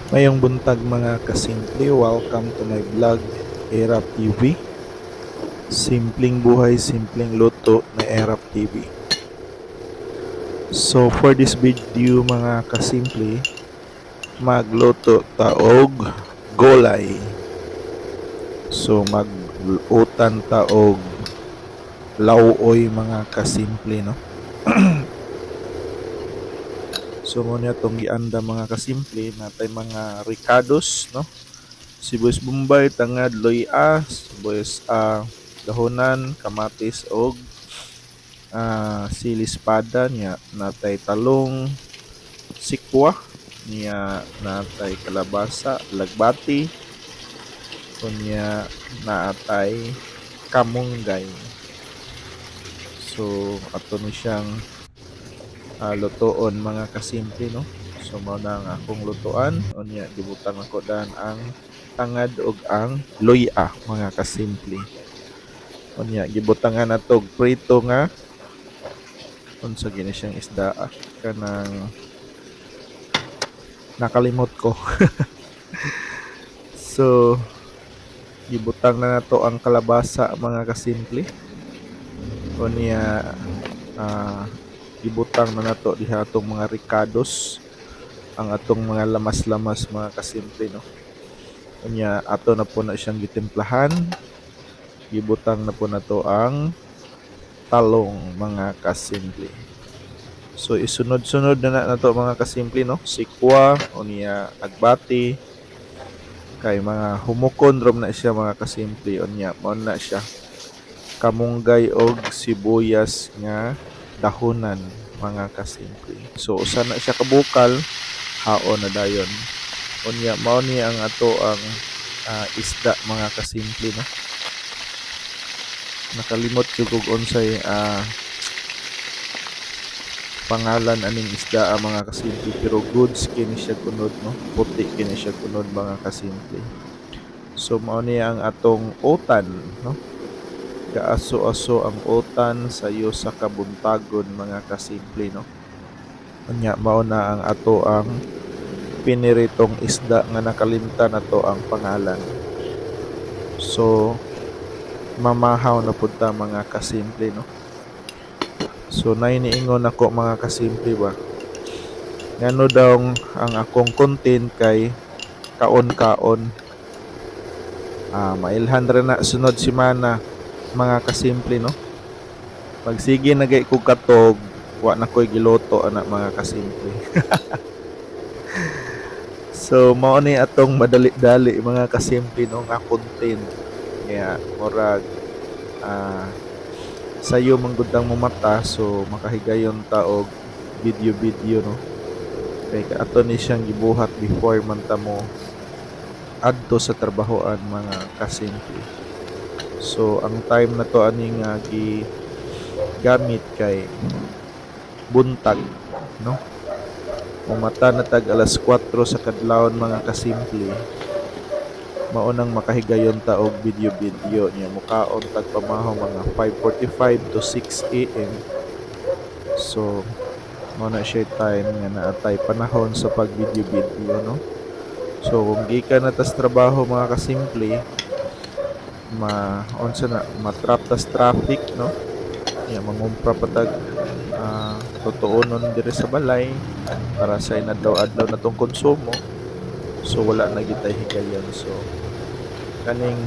Mayong buntag mga kasimple, welcome to my vlog, Erap TV. Simpleng buhay, simpleng luto na Erap TV. So for this video mga kasimple, magluto taog gulay. So mag-utan taog lauoy mga kasimple, no? So muna itong gianda mga kasimple, natay mga ricados, no? Sibuyas bombay, tangad, loya, sibuyas dahonan, kamatis og sili espada niya, natay talong, sikwa niya, natay kalabasa, lagbati, kunya natay kamunggay. So ato ni siyang lutoon mga kasimple, no? So mao na ang akong lutuan, unya gibutang ako dan ang tangad og ang loya mga kasimple. Unya gibutangan nato og prito nga unsa gini siyang isda kanang nakalimot ko. So gibutang na nato ang kalabasa mga kasimple. Unya gibutang na nato diha atong mga ricados, ang atong mga lamas-lamas mga kasimple, no? Unya ato na po na siyang gitimplahan. Gibutang na po nato ang talong mga kasimple. So isunod-sunod na nato mga kasimple, no? Sikwa, unya agbati, kay mga humukon rom na siya mga kasimple, unya mao na siya kamunggay og sibuyas nga dahonan mga kasimple. So usa na siya kabukal, haon na dayon. Unya mao ni ang ato ang isda mga kasimple, no? Nakalimot jud og unsay pangalan aning isda mga kasimple, pero goods kini siya kunod, no? Puti kini siya kunod mga kasimple. So mao ni ang atong utan, no? Kaaso-aso ang utan sayo sa kabuntagon mga kasimple, no? Unya mao na ang ato ang piniritong isda nga nakalimtan nato ang pangalan. So mamahaw na pud ta mga kasimple, no? So niingon ako mga kasimple ba, ngano daw ang akong content kay kaon-kaon, mailhan ra na sunod semana mga kasimple, no? Pagsige na gay kog katog, wa na koy giluto ana mga kasimple. So mao ni atong madali-dali mga kasimple, no, nga content. Kaya murag sayo manggudang mo mata, so makahigayon ta og video, no? Kay ato ni siyang gibuhat before man ta mo adto sa trabahoan mga kasimple. So ang time na to aning gamit kay buntag, no? Umata na tag alas 4 sa kadlawon mga kasimple, maunang makahigayon ta og video niya, mukaon tag pamahaw mga 5:45 to 6 AM. So mao na siya time nga naatay panahon sa pag video, no? So kung gikan na tas trabaho mga kasimple, unsa na matrap tas traffic, no? Ya mangumpra patag totoonon diri sa balay para sa inadlaw-adlaw natong konsumo. So wala na gitay higayon. So kaning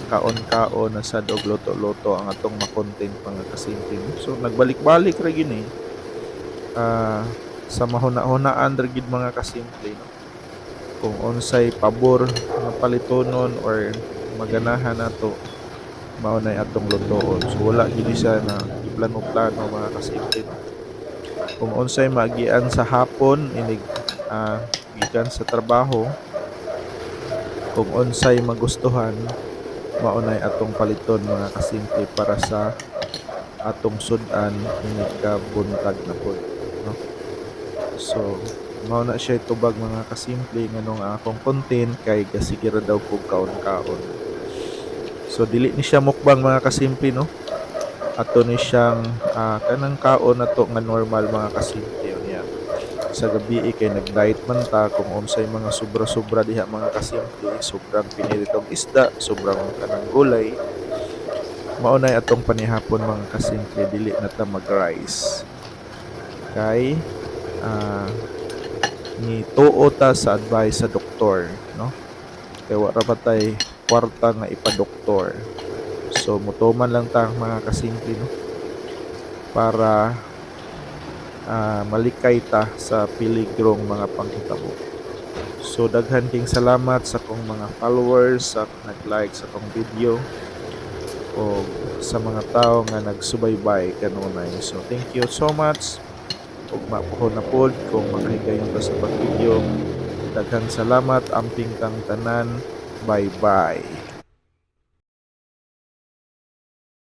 kaon-kaon na sad og luto-luto ang atong ma-content mga kasimple. So nagbalik-balik ra gini sa mahuna-hunaan ra gid mga kasimple, no? Kung unsay pabor na palitonon or maganahan nato, mao nay atong lutoon. So wala gid siya na iplano-plano mga kasimple, no? Kung unsay maagian sa hapon inig gikan sa trabaho, kung unsay magustuhan, maunay atong paliton mga kasimple para sa atong sudan inig ka buntag na pod, no? So mao na siya tubag mga kasimple nganong akong content kay gasigera daw kog kaon-kaon. So dili ni siya mukbang mga kasimple, no? Ato ni siyang kanang kaon nato nga normal mga kasimple niya. sa gabi kay nag-diet man ta kung unsay mga sobra-sobra diha mga kasimple, sobrang piniritong isda, sobrang kanang gulay, maunay atong panihapon mga kasimple dili na ta mag-rice. Kay ni tuo ta sa advice sa doktor, no? Kay wala pa tay kwarta nga ipa-doktor. So mutuman lang ta mga kasimple, no? Para malikay ta sa piligrong mga panghitabo. So daghan king salamat sa kong mga followers sa nag-like sa kong video o sa mga tao nga nagsubaybay kanunay. So thank you so much. Ug mapuhon na pod kung makahigayon ta sa pag-video. Daghang salamat amping kang tanan. Bye-bye.